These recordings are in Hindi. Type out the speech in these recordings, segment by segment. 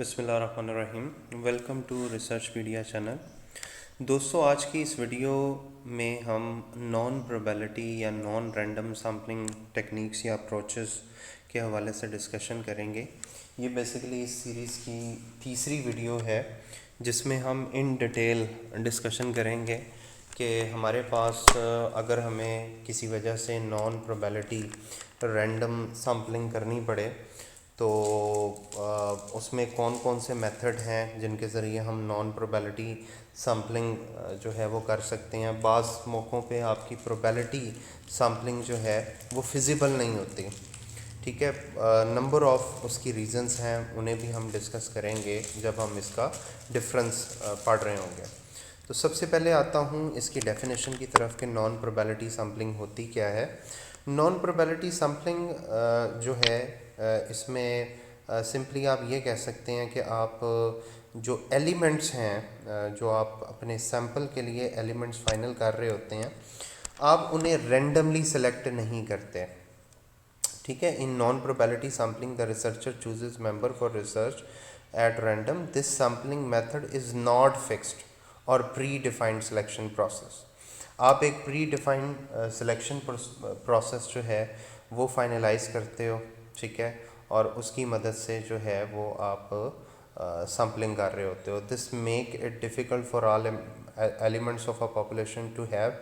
बिस्मिल्लाहिर्रहमानिर्रहीम। Welcome to research media channel. दोस्तों, आज की इस वीडियो में हम नॉन प्रोबेबिलिटी या नॉन रैंडम सैम्पलिंग टेक्निक्स या अप्रोचेस के हवाले से डिस्कशन करेंगे। ये बेसिकली इस सीरीज़ की तीसरी वीडियो है जिसमें हम इन डिटेल डिस्कशन करेंगे कि हमारे पास अगर हमें किसी वजह से नॉन प्रोबेबिलिटी रैंडम सैम्पलिंग करनी पड़े तो उसमें कौन कौन से मेथड हैं जिनके ज़रिए हम नॉन प्रोबेबिलिटी सैम्पलिंग जो है वो कर सकते हैं। बाज़ मौक़ों पे आपकी प्रोबेबिलिटी सैम्पलिंग जो है वो फिजिबल नहीं होती, ठीक है। नंबर ऑफ़ उसकी रीज़न्स हैं, उन्हें भी हम डिस्कस करेंगे जब हम इसका डिफरेंस पढ़ रहे होंगे। तो सबसे पहले आता हूँ इसकी डेफिनेशन की तरफ कि नॉन प्रोबेबिलिटी सैम्पलिंग होती क्या है। नॉन प्रोबेबिलिटी सैम्पलिंग जो है इसमें सिंपली आप ये कह सकते हैं कि आप जो एलिमेंट्स हैं जो आप अपने सैंपल के लिए एलिमेंट्स फाइनल कर रहे होते हैं, आप उन्हें रैंडमली सेलेक्ट नहीं करते, ठीक है। In non probability sampling the researcher chooses member for research at random. This sampling method is not fixed और प्री डिफाइंड सिलेक्शन प्रोसेस। आप एक प्री डिफाइंड सिलेक्शन प्रोसेस जो है वो फाइनलाइज करते हो, ठीक है, और उसकी मदद से जो है वो आप सैम्पलिंग कर रहे होते हो। This make it difficult for all elements of a population to have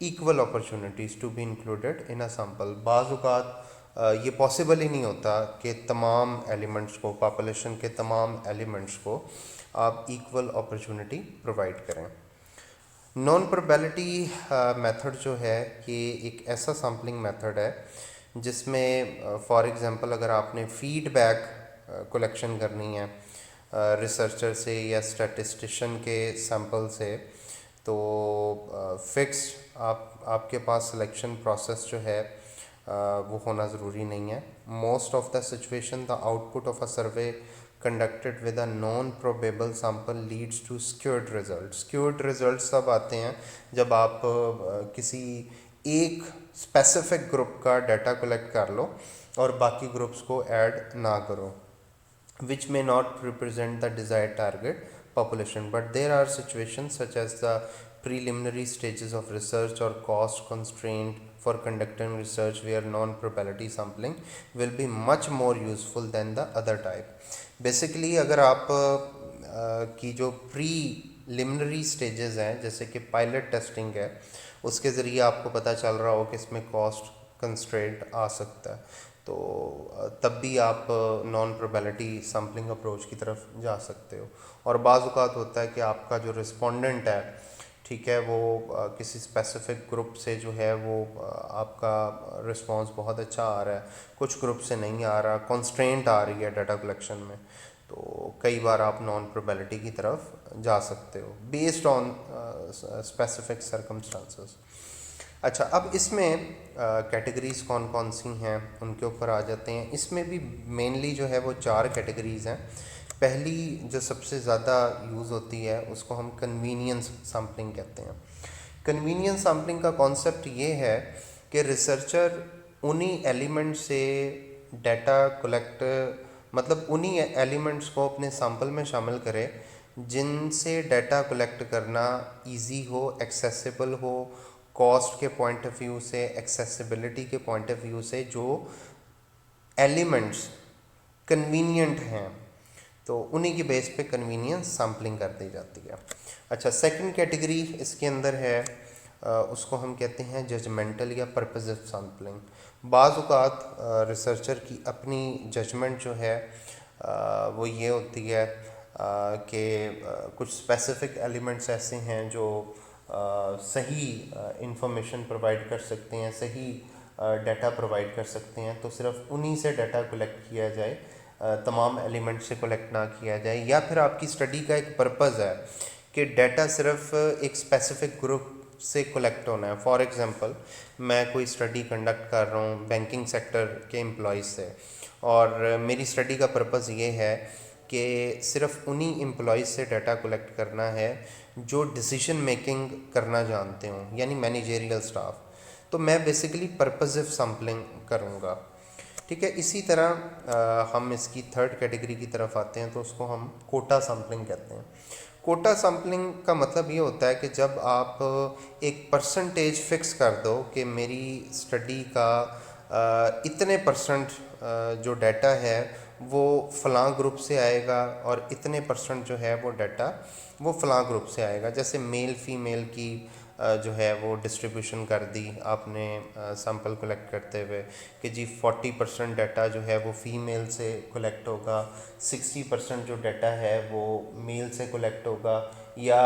equal opportunities to be included in a sample. बाज़ औक़ात ये पॉसिबल ही नहीं होता कि तमाम एलिमेंट्स को, पॉपुलेशन के तमाम एलिमेंट्स को आप इक्वल अपॉर्चुनिटी प्रोवाइड करें। नॉन प्रोबेबिलिटी मेथड जो है ये एक ऐसा सैम्पलिंग मेथड है जिसमें फॉर एग्ज़ाम्पल अगर आपने फीडबैक कलेक्शन करनी है रिसर्चर से या स्टैटिस्टिशियन के सैंपल से, तो फिक्स्ड आपके पास सिलेक्शन प्रोसेस जो है वो होना ज़रूरी नहीं है। Most of the situation the output of a survey conducted with a non-probable sample leads to skewed results। skewed results तब आते हैं जब आप किसी एक स्पेसिफिक ग्रुप का डाटा कलेक्ट कर लो और बाकी ग्रुप्स को ऐड ना करो, which may not represent the desired target population, but there are situations such as the preliminary stages of research or cost constraint for conducting research where non-probability sampling will be much more useful than the other type। Basically अगर आप की जो प्रीलिमिनरी स्टेजेस हैं जैसे कि पायलट टेस्टिंग है, उसके ज़रिए आपको पता चल रहा हो कि इसमें कॉस्ट कंस्ट्रेंट आ सकता है, तो तब भी आप नॉन प्रोबेबिलिटी सैम्पलिंग अप्रोच की तरफ जा सकते हो। और बाज़ औक़ात होता है कि आपका जो रिस्पोंडेंट है, ठीक है, वो किसी स्पेसिफिक ग्रुप से जो है वो आपका रिस्पांस बहुत अच्छा आ रहा है, कुछ ग्रुप से नहीं आ रहा, कंस्ट्रेंट आ रही है डाटा कलेक्शन में, तो कई बार आप नॉन प्रोबेबिलिटी की तरफ जा सकते हो बेस्ड ऑन स्पेसिफिक सर्कमस्टांसेस। अच्छा, अब इसमें कैटेगरीज़ कौन कौन सी हैं उनके ऊपर आ जाते हैं। इसमें भी मेनली जो है वो 4 कैटेगरीज़ हैं। पहली जो सबसे ज़्यादा यूज़ होती है उसको हम कन्वीनियंस सैम्पलिंग कहते हैं। कन्वीनियंस सैम्पलिंग का कॉन्सेप्ट ये है कि रिसर्चर उन्हीं एलिमेंट से डाटा कलेक्ट, मतलब उन्हीं एलिमेंट्स को अपने सैम्पल में शामिल करे जिनसे डाटा कलेक्ट करना इजी हो, एक्सेसिबल हो, कॉस्ट के पॉइंट ऑफ व्यू से, एक्सेसिबिलिटी के पॉइंट ऑफ व्यू से जो एलिमेंट्स कन्वीनियंट हैं, तो उन्हीं की बेस पे कन्वीनियंस सैम्पलिंग कर दी जाती है। अच्छा, सेकंड कैटेगरी इसके अंदर है उसको हम कहते हैं जजमेंटल या पर्पसिव सैम्पलिंग। बाज़ औक़ात रिसर्चर की अपनी जजमेंट जो है वो ये होती है कि कुछ स्पेसिफिक एलिमेंट्स ऐसे हैं जो सही इंफॉर्मेशन प्रोवाइड कर सकते हैं, सही डाटा प्रोवाइड कर सकते हैं, तो सिर्फ उन्हीं से डाटा कलेक्ट किया जाए, तमाम एलिमेंट से कलेक्ट ना किया जाए। या फिर आपकी स्टडी का एक पर्पज़ है कि डाटा सिर्फ एक स्पेसिफिक ग्रुप से कलेक्ट होना है। फॉर एग्ज़ाम्पल, मैं कोई स्टडी कंडक्ट कर रहा हूँ बैंकिंग सेक्टर के एम्प्लॉयज़ से, और मेरी स्टडी का पर्पज़ ये है कि सिर्फ उन्हीं एम्प्लॉयज़ से डाटा कलेक्ट करना है जो डिसीजन मेकिंग करना जानते हों, यानी मैनेजेरियल स्टाफ। तो मैं बेसिकली पर्पसिव सैम्पलिंग करूँगा। ठीक है। इसी तरह हम इसकी थर्ड कैटेगरी की तरफ आते हैं तो उसको हम कोटा सैम्पलिंग कहते हैं। कोटा सैम्पलिंग का मतलब ये होता है कि जब आप एक परसेंटेज फिक्स कर दो कि मेरी स्टडी का इतने परसेंट जो डाटा है वो फ़लाँ ग्रुप से आएगा और इतने परसेंट जो है वो डाटा वो फ़लाँ ग्रुप से आएगा। जैसे मेल फीमेल की जो है वो डिस्ट्रीब्यूशन कर दी आपने सैंपल कलेक्ट करते हुए कि जी 40% डाटा जो है वो फीमेल से कलेक्ट होगा, 60% जो डाटा है वो मेल से कलेक्ट होगा, या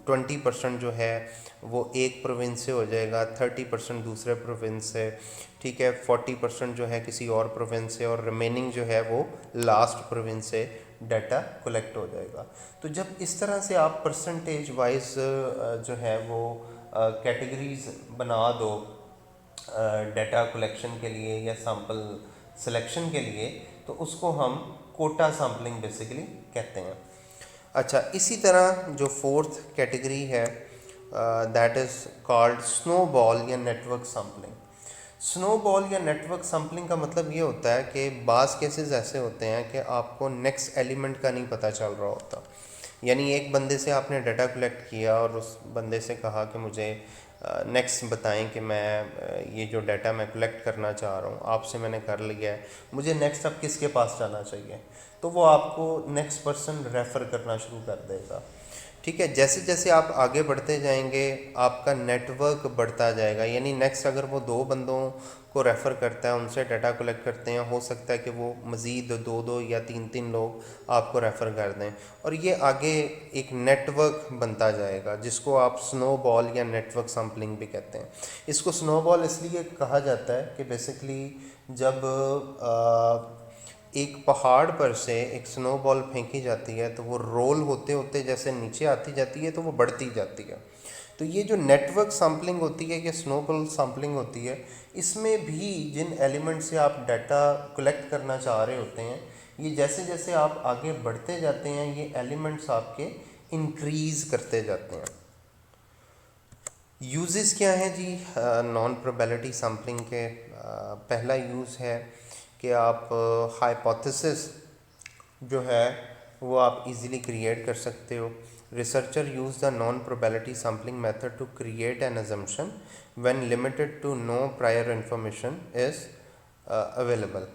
20% जो है वो एक प्रोविंस से हो जाएगा, 30% दूसरे प्रोविंस से, ठीक है, 40% जो है किसी और प्रोविंस से, और रिमेनिंग जो है वो लास्ट प्रोविंस से डाटा कलेक्ट हो जाएगा। तो जब इस तरह से आप परसेंटेज वाइज जो है वो कैटेगरीज बना दो डाटा कलेक्शन के लिए या सैंपल सिलेक्शन के लिए, तो उसको हम कोटा सैम्पलिंग बेसिकली कहते हैं। अच्छा, इसी तरह जो फोर्थ कैटेगरी है दैट इज़ कॉल्ड स्नोबॉल या नेटवर्क सैम्पलिंग। स्नोबॉल या नेटवर्क सैम्पलिंग का मतलब ये होता है कि बाज़ केसेस ऐसे होते हैं कि आपको नेक्स्ट एलिमेंट का नहीं पता चल रहा होता। यानी एक बंदे से आपने डाटा कलेक्ट किया और उस बंदे से कहा कि मुझे नेक्स्ट बताएं कि मैं ये जो डाटा मैं कलेक्ट करना चाह रहा हूँ आपसे मैंने कर लिया है, मुझे नेक्स्ट अब किसके पास जाना चाहिए, तो वो आपको नेक्स्ट पर्सन रेफ़र करना शुरू कर देगा। ठीक है, जैसे जैसे आप आगे बढ़ते जाएंगे आपका नेटवर्क बढ़ता जाएगा। यानी नेक्स्ट अगर वो 2 बंदों को रेफ़र करता है, उनसे डाटा कलेक्ट करते हैं, हो सकता है कि वो मज़ीद 2 या 3 लोग आपको रेफ़र कर दें, और ये आगे एक नेटवर्क बनता जाएगा जिसको आप स्नोबॉल या नेटवर्क सैम्पलिंग भी कहते हैं। इसको स्नोबॉल इसलिए कहा जाता है कि बेसिकली जब एक पहाड़ पर से एक स्नोबॉल फेंकी जाती है तो वो रोल होते होते जैसे नीचे आती जाती है तो वो बढ़ती जाती है। तो ये जो नेटवर्क सैम्पलिंग होती है या स्नोबॉल सैम्पलिंग होती है, इसमें भी जिन एलिमेंट से आप डाटा कलेक्ट करना चाह रहे होते हैं, ये जैसे जैसे आप आगे बढ़ते जाते हैं ये एलिमेंट्स आपके इंक्रीज़ करते जाते हैं। यूजेस क्या हैं जी नॉन प्रोबेबिलिटी सैम्पलिंग के? पहला यूज़ है कि आप हाइपोथेसिस जो है वो आप इजीली क्रिएट कर सकते हो। Researcher use the non probability sampling method to create an assumption when limited to no prior information is available.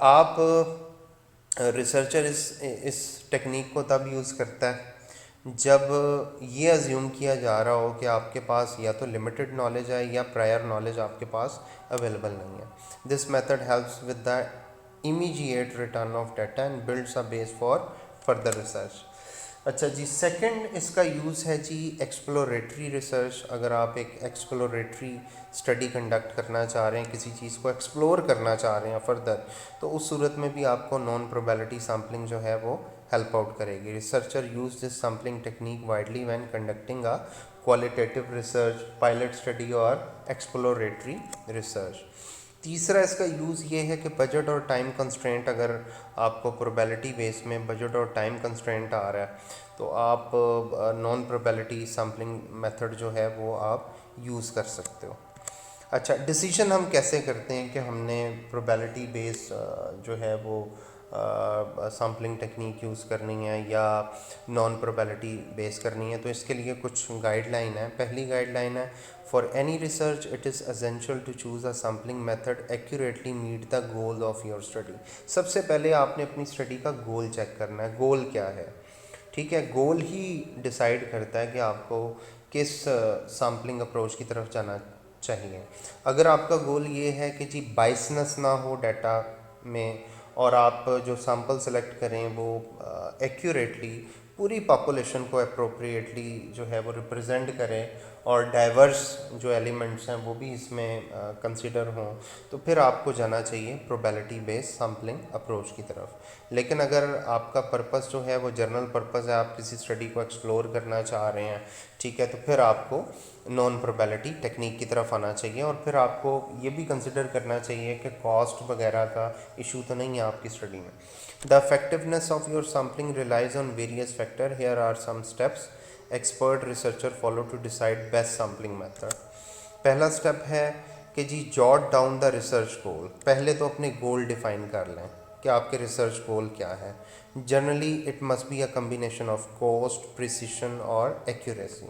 आप रिसर्चर इस टेक्निक को तब यूज़ करता है जब ये अज्यूम किया जा रहा हो कि आपके पास या तो लिमिटेड नॉलेज है या प्रायर नॉलेज आपके पास अवेलेबल नहीं है। This method helps with the immediate return of data and builds a base for further research. अच्छा जी, सेकंड इसका यूज़ है जी एक्सप्लोरेटरी रिसर्च। अगर आप एक एक्सप्लोरेटरी स्टडी कंडक्ट करना चाह रहे हैं, किसी चीज़ को एक्सप्लोर करना चाह रहे हैं फर्दर, तो उस सूरत में भी आपको नॉन प्रोबेबिलिटी सैम्पलिंग जो है वो हेल्प आउट करेगी। Researcher use this sampling technique widely when conducting a qualitative research, pilot study और एक्सप्लोरेटरी रिसर्च। तीसरा इसका यूज़ ये है कि बजट और टाइम कंस्ट्रेंट, अगर आपको प्रोबेबिलिटी बेस में बजट और टाइम कंस्ट्रेंट आ रहा है तो आप नॉन प्रोबेबिलिटी सैम्पलिंग मेथड जो है वो आप यूज़ कर सकते हो। अच्छा, डिसीजन हम कैसे करते हैं कि हमने प्रोबेबिलिटी बेस जो है वो सैम्पलिंग टेक्निक यूज़ करनी है या नॉन प्रोबेबिलिटी बेस करनी है? तो इसके लिए कुछ गाइडलाइन है। पहली गाइडलाइन है, for any research it is essential to choose a sampling method accurately meet the goal of your study. सबसे पहले आपने अपनी स्टडी का गोल चेक करना है, गोल क्या है। ठीक है, गोल ही डिसाइड करता है कि आपको किस सैम्पलिंग अप्रोच की तरफ जाना चाहिए। अगर आपका गोल ये है कि जी बाइसनेस ना हो डाटा में और आप जो सैम्पल सेलेक्ट करें वो एक्यूरेटली पूरी पॉपुलेशन को अप्रोप्रिएटली जो है वो रिप्रेजेंट करें और डाइवर्स जो एलिमेंट्स हैं वो भी इसमें कंसिडर हों, तो फिर आपको जाना चाहिए प्रोबेबिलिटी बेस्ड सैम्पलिंग अप्रोच की तरफ। लेकिन अगर आपका पर्पस जो है वो जर्नल पर्पस है, आप किसी स्टडी को एक्सप्लोर करना चाह रहे हैं, ठीक है, तो फिर आपको नॉन प्रोबेबिलिटी टेक्निक की तरफ आना चाहिए। और फिर आपको ये भी कंसिडर करना चाहिए कि कॉस्ट वगैरह का इशू तो नहीं है आपकी स्टडी में। The effectiveness of your sampling relies on various factor. Here are some steps expert researcher follow to decide best sampling method. पहला स्टेप है कि जी jot down the research goal. पहले तो अपने गोल डिफाइन कर लें कि आपके रिसर्च गोल क्या है। Generally it must be a combination of cost, precision और एक्यूरेसी।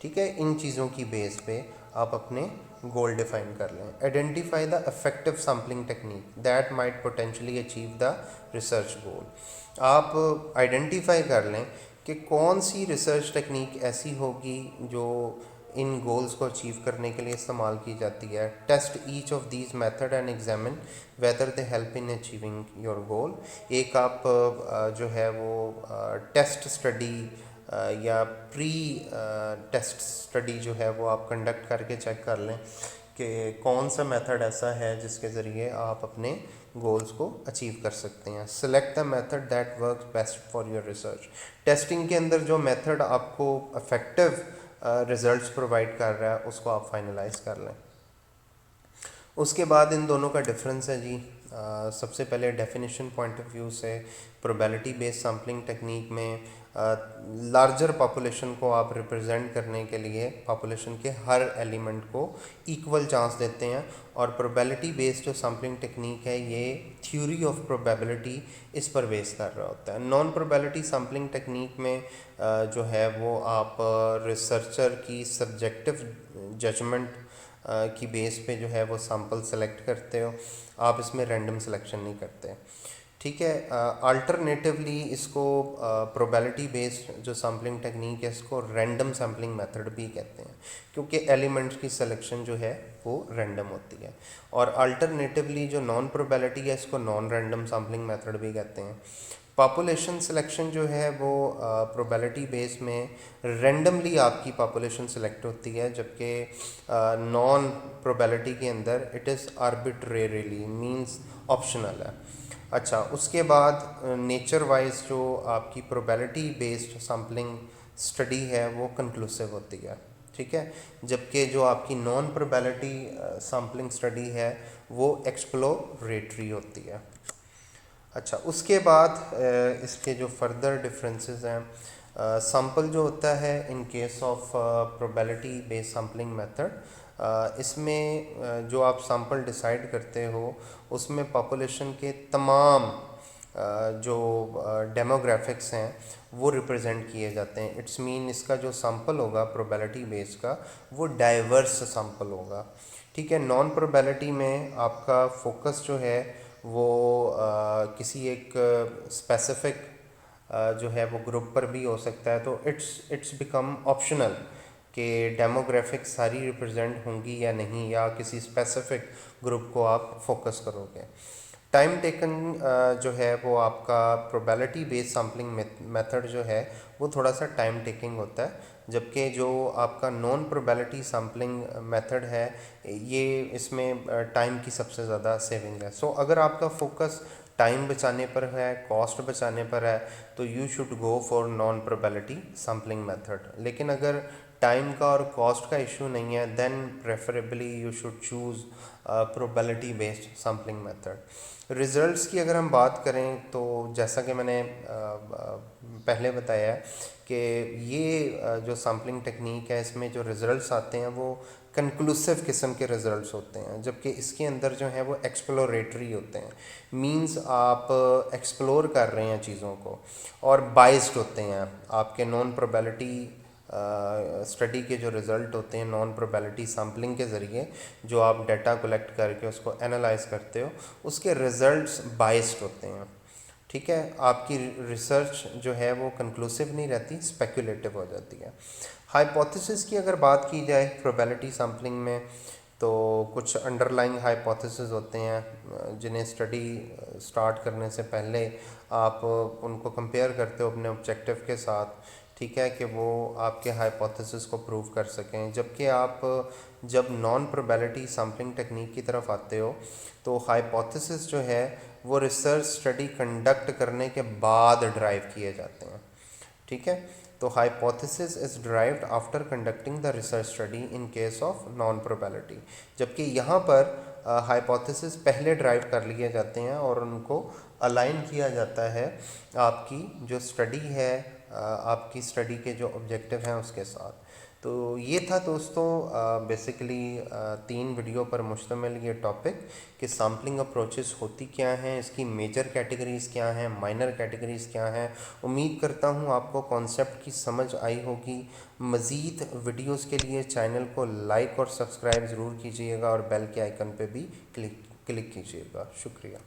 ठीक है, इन चीज़ों की बेस पे आप अपने गोल डिफाइन कर लें। Identify the effective sampling technique that might potentially achieve the research गोल। आप आइडेंटिफाई कर लें कि कौन सी रिसर्च टेक्निक ऐसी होगी जो इन गोल्स को अचीव करने के लिए इस्तेमाल की जाती है। Test each of these method and examine whether they help in achieving your goal. एक आप जो है वो टेस्ट स्टडी या प्री टेस्ट स्टडी जो है वो आप कंडक्ट करके चेक कर लें कि कौन सा मेथड ऐसा है जिसके ज़रिए आप अपने गोल्स को अचीव कर सकते हैं। Select the method that works best for your research. Testing के अंदर जो मेथड आपको इफेक्टिव रिजल्ट्स प्रोवाइड कर रहा है उसको आप फाइनलाइज कर लें। उसके बाद इन दोनों का डिफरेंस है जी। सबसे पहले डेफिनेशन पॉइंट ऑफ व्यू से प्रोबेबिलिटी बेस्ड सैम्पलिंग टेक्निक में लार्जर पॉपुलेशन को आप रिप्रेजेंट करने के लिए पॉपुलेशन के हर एलिमेंट को इक्वल चांस देते हैं। और प्रोबेबिलिटी बेस्ड जो सैम्पलिंग टेक्निक है ये थ्योरी ऑफ प्रोबेबिलिटी इस पर बेस कर रहा होता है। नॉन प्रोबेबिलिटी सैम्पलिंग टेक्निक में जो है वो आप रिसर्चर की सब्जेक्टिव जजमेंट की बेस पे जो है वो सैंपल सेलेक्ट करते हो। आप इसमें रैंडम सिलेक्शन नहीं करते। ठीक है, अल्टरनेटिवली इसको प्रोबेबिलिटी बेस्ड जो सैम्पलिंग टेक्निक है इसको रैंडम सैम्पलिंग मेथड भी कहते हैं, क्योंकि एलिमेंट्स की सिलेक्शन जो है वो रैंडम होती है। और अल्टरनेटिवली जो नॉन प्रोबेबिलिटी है इसको नॉन रैंडम सैम्पलिंग मेथड भी कहते हैं। पॉपुलेशन सिलेक्शन जो है वो प्रोबेबिलिटी बेस में रैंडमली आपकी पॉपुलेशन सिलेक्ट होती है, जबकि नॉन प्रोबेबिलिटी के अंदर it is arbitrarily means optional है। अच्छा, उसके बाद नेचर वाइज जो आपकी प्रोबेबिलिटी बेस्ड सैम्पलिंग स्टडी है वो कंक्लूसिव होती है। ठीक है, जबकि जो आपकी नॉन प्रोबेबिलिटी सैम्पलिंग स्टडी है वो एक्सप्लोरेटरी होती है। अच्छा, उसके बाद इसके जो फर्दर डिफरेंसेस हैं, सैम्पल जो होता है in case of probability based sampling method, इसमें जो आप सैम्पल डिसाइड करते हो उसमें पॉपुलेशन के तमाम जो डेमोग्राफिक्स हैं वो रिप्रेजेंट किए जाते हैं। इट्स मीन इसका जो सैम्पल होगा प्रोबेबिलिटी बेस का वो डाइवर्स सैम्पल होगा। ठीक है, नॉन प्रोबेबिलिटी में आपका फोकस जो है वो किसी एक स्पेसिफिक जो है वो ग्रुप पर भी हो सकता है, तो इट्स बिकम ऑप्शनल कि डेमोग्राफिक सारी रिप्रेजेंट होंगी या नहीं, या किसी स्पेसिफिक ग्रुप को आप फोकस करोगे। टाइम टेकन जो है वो आपका प्रोबेबिलिटी बेस्ड सैम्पलिंग मेथड जो है वो थोड़ा सा टाइम टेकिंग होता है, जबकि जो आपका नॉन प्रोबेबिलिटी सैम्पलिंग मेथड है ये इसमें टाइम की सबसे ज़्यादा सेविंग है। सो अगर आपका फोकस टाइम बचाने पर है, कॉस्ट बचाने पर है, तो you should go for non probability sampling method. लेकिन अगर टाइम का और कॉस्ट का इशू नहीं है then preferably you should choose probability based sampling method. Results की अगर हम बात करें तो जैसा कि मैंने पहले बताया है कि ये जो सैम्पलिंग टेक्निक है इसमें जो रिज़ल्ट्स आते हैं वो कंक्लूसिव किस्म के रिज़ल्ट्स होते हैं, जबकि इसके अंदर जो है वो एक्सप्लोरेटरी होते हैं। मींस आप एक्सप्लोर कर रहे हैं चीज़ों को, और बाइस्ड होते हैं। आपके नॉन प्रोबेबिलिटी स्टडी के जो रिज़ल्ट होते हैं नॉन प्रोबेबिलिटी सैम्पलिंग के ज़रिए जो आप डाटा कलेक्ट करके उसको एनालाइज करते हो उसके रिज़ल्ट्स बाइस्ड होते हैं। ठीक है, आपकी रिसर्च जो है वो कंक्लूसिव नहीं रहती, स्पेकुलेटिव हो जाती है। हाइपोथेसिस की अगर बात की जाए प्रोबेबिलिटी सैम्पलिंग में तो कुछ अंडरलाइंग हाइपोथेसिस होते हैं जिन्हें स्टडी स्टार्ट करने से पहले आप उनको कंपेयर करते हो अपने ऑब्जेक्टिव के साथ। ठीक है, कि वो आपके हाइपोथेसिस को प्रूव कर सकें। जबकि आप जब नॉन प्रोबेबिलिटी सैम्पलिंग टेक्निक की तरफ आते हो तो हाइपोथेसिस जो है वो रिसर्च स्टडी कंडक्ट करने के बाद ड्राइव किए जाते हैं। ठीक है, तो hypothesis is derived after conducting the research study in case of non probability, जबकि यहाँ पर हाइपोथेसिस पहले ड्राइव कर लिए जाते हैं और उनको अलाइन किया जाता है आपकी जो स्टडी है, आपकी स्टडी के जो ऑब्जेक्टिव हैं उसके साथ। तो ये था दोस्तों बेसिकली 3 वीडियो पर मुश्तमिल ये टॉपिक कि सैम्पलिंग अप्रोचेस होती क्या हैं, इसकी मेजर कैटेगरीज़ क्या हैं, माइनर कैटेगरीज़ क्या हैं। उम्मीद करता हूँ आपको कॉन्सेप्ट की समझ आई होगी। मज़ीद वीडियोस के लिए चैनल को लाइक और सब्सक्राइब ज़रूर कीजिएगा और बेल के आइकन पे भी क्लिक कीजिएगा। शुक्रिया।